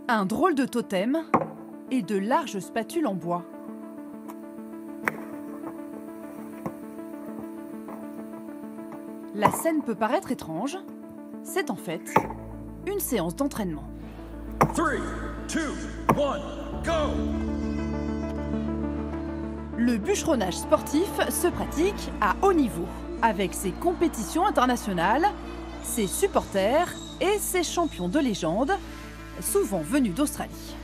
Un drôle de totem et de larges spatules en bois. La scène peut paraître étrange, c'est en fait une séance d'entraînement. 3, 2, 1, go! Le bûcheronnage sportif se pratique à haut niveau, avec ses compétitions internationales, ses supporters et ses champions de légende, souvent venus d'Australie.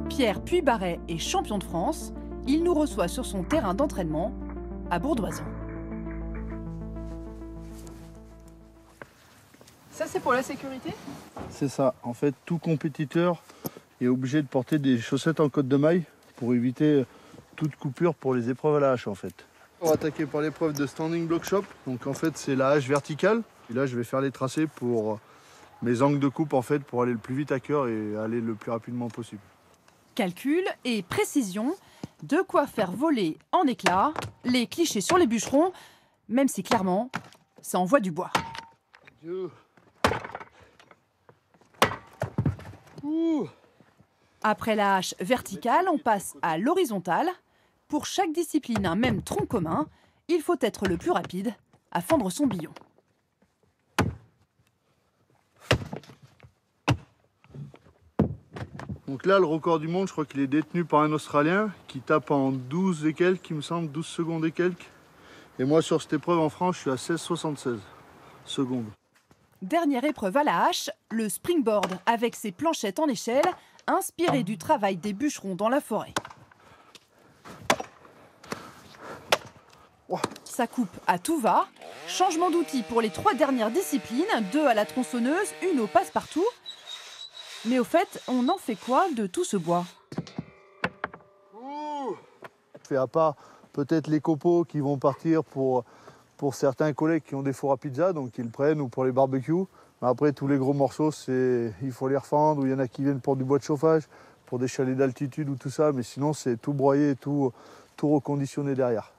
Pierre Puybarret est champion de France. Il nous reçoit sur son terrain d'entraînement à Bourdoisan. Ça, c'est pour la sécurité? C'est ça. En fait, tout compétiteur est obligé de porter des chaussettes en côte de maille pour éviter toute coupure pour les épreuves à la hache, en fait. On va attaquer par l'épreuve de standing block chop. Donc, en fait, c'est la hache verticale. Et là, je vais faire les tracés pour mes angles de coupe, en fait, pour aller le plus vite à cœur et aller le plus rapidement possible. Calcul et précision, de quoi faire voler en éclats les clichés sur les bûcherons, même si clairement, ça envoie du bois. Dieu. Après la hache verticale, on passe à l'horizontale. Pour chaque discipline, un même tronc commun, il faut être le plus rapide à fendre son billon. Donc là, le record du monde, je crois qu'il est détenu par un Australien qui tape en 12 et quelques, il me semble, 12 secondes et quelques. Et moi, sur cette épreuve en France, je suis à 16,76 secondes. Dernière épreuve à la hache, le springboard avec ses planchettes en échelle, inspiré du travail des bûcherons dans la forêt. Ça coupe à tout va. Changement d'outil pour les 3 dernières disciplines, 2 à la tronçonneuse, 1 au passe-partout. Mais au fait, on en fait quoi de tout ce bois? Fait à part peut-être les copeaux qui vont partir pour certains collègues qui ont des fours à pizza, donc ils le prennent, ou pour les barbecues. Mais après, tous les gros morceaux, il faut les refendre, ou il y en a qui viennent pour du bois de chauffage, pour des chalets d'altitude ou tout ça. Mais sinon, c'est tout broyé, tout reconditionné derrière.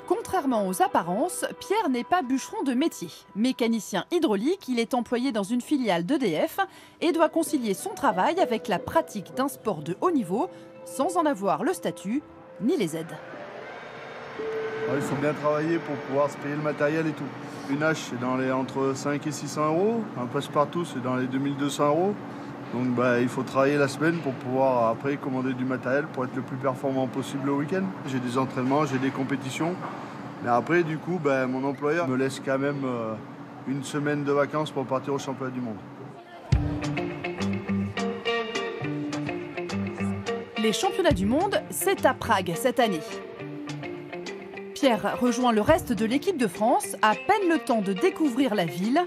Contrairement aux apparences, Pierre n'est pas bûcheron de métier. Mécanicien hydraulique, il est employé dans une filiale d'EDF et doit concilier son travail avec la pratique d'un sport de haut niveau sans en avoir le statut ni les aides. Ouais, il faut bien travailler pour pouvoir se payer le matériel et tout. Une hache, c'est entre 5 et 600 €. Un passe-partout, c'est dans les 2200 €. Donc il faut travailler la semaine pour pouvoir après commander du matériel pour être le plus performant possible le week-end. J'ai des entraînements, j'ai des compétitions. Mais après, du coup, mon employeur me laisse quand même une semaine de vacances pour partir au championnat du monde. Les championnats du monde, c'est à Prague cette année. Pierre rejoint le reste de l'équipe de France, à peine le temps de découvrir la ville.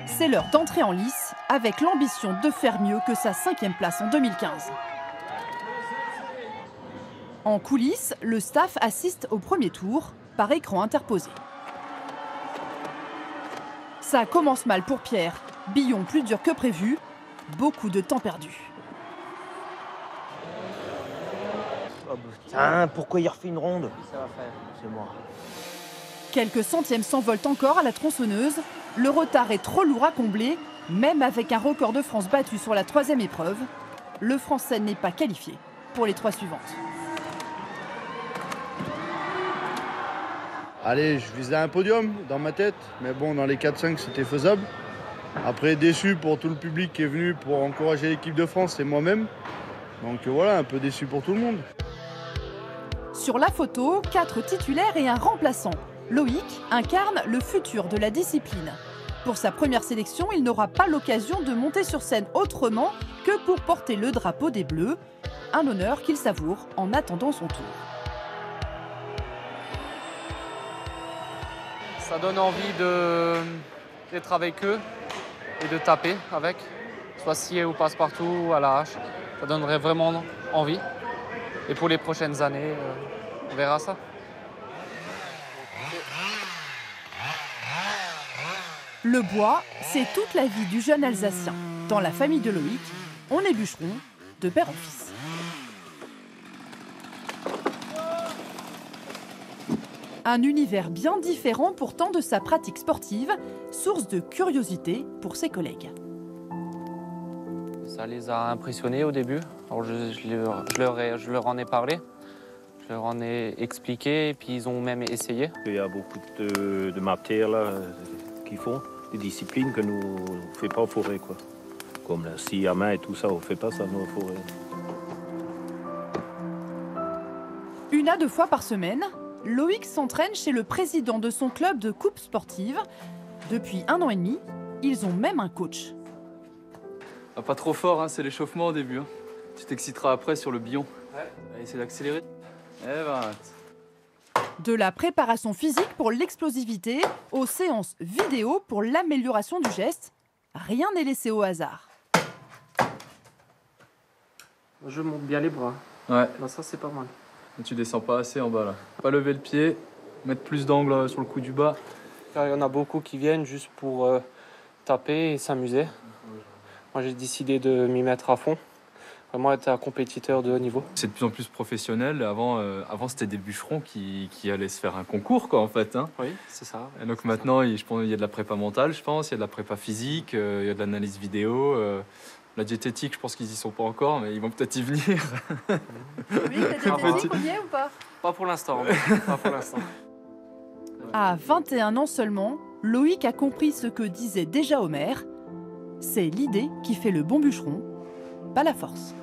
C'est l'heure d'entrer en lice, avec l'ambition de faire mieux que sa 5e place en 2015. En coulisses, le staff assiste au premier tour, par écran interposé. Ça commence mal pour Pierre. Billon plus dur que prévu, beaucoup de temps perdu. Oh putain, pourquoi il refait une ronde? Ça va faire, c'est moi. Quelques centièmes s'envolent encore à la tronçonneuse. Le retard est trop lourd à combler, même avec un record de France battu sur la 3e épreuve. Le Français n'est pas qualifié pour les 3 suivantes. Allez, je visais un podium dans ma tête, mais bon, dans les 4-5, c'était faisable. Après, déçu pour tout le public qui est venu pour encourager l'équipe de France et moi-même. Donc voilà, un peu déçu pour tout le monde. Sur la photo, 4 titulaires et un remplaçant. Loïc incarne le futur de la discipline. Pour sa première sélection, il n'aura pas l'occasion de monter sur scène autrement que pour porter le drapeau des Bleus. Un honneur qu'il savoure en attendant son tour. Ça donne envie d'être avec eux et de taper avec, soit scié ou passe-partout ou à la hache. Ça donnerait vraiment envie. Et pour les prochaines années, on verra ça. Le bois, c'est toute la vie du jeune Alsacien. Dans la famille de Loïc, on est bûcheron de père en fils. Un univers bien différent pourtant de sa pratique sportive, source de curiosité pour ses collègues. Ça les a impressionnés au début. Alors je leur en ai parlé, je leur en ai expliqué et puis ils ont même essayé. Il y a beaucoup de matières là qu'ils font, des disciplines que nous ne faisons pas en forêt, quoi. Comme la scie à main et tout ça, on ne fait pas ça nous en forêt. 1 à 2 fois par semaine, Loïc s'entraîne chez le président de son club de coupe sportive. Depuis 1 an et demi, ils ont même un coach. Ah, pas trop fort, hein, c'est l'échauffement au début. Hein. Tu t'exciteras après sur le billon. Ouais. Essaye d'accélérer. Eh ben, De la préparation physique pour l'explosivité aux séances vidéo pour l'amélioration du geste, rien n'est laissé au hasard. Je monte bien les bras. ouais. Là, ça c'est pas mal. Tu descends pas assez en bas là. Pas lever le pied, mettre plus d'angle sur le coup du bas. Il y en a beaucoup qui viennent juste pour taper et s'amuser. Moi j'ai décidé de m'y mettre à fond. Vraiment être un compétiteur de haut niveau. C'est de plus en plus professionnel. Avant c'était des bûcherons qui allaient se faire un concours, quoi, en fait. Hein. Oui, c'est ça. Et donc maintenant, je pense, il y a de la prépa mentale, je pense, il y a de la prépa physique, il y a de l'analyse vidéo. La diététique, je pense qu'ils y sont pas encore, mais ils vont peut-être y venir. Oui, la diététique, on y est ou pas? Pas pour l'instant. Pas pour l'instant. À 21 ans seulement, Loïc a compris ce que disait déjà Homer. C'est l'idée qui fait le bon bûcheron, pas la force.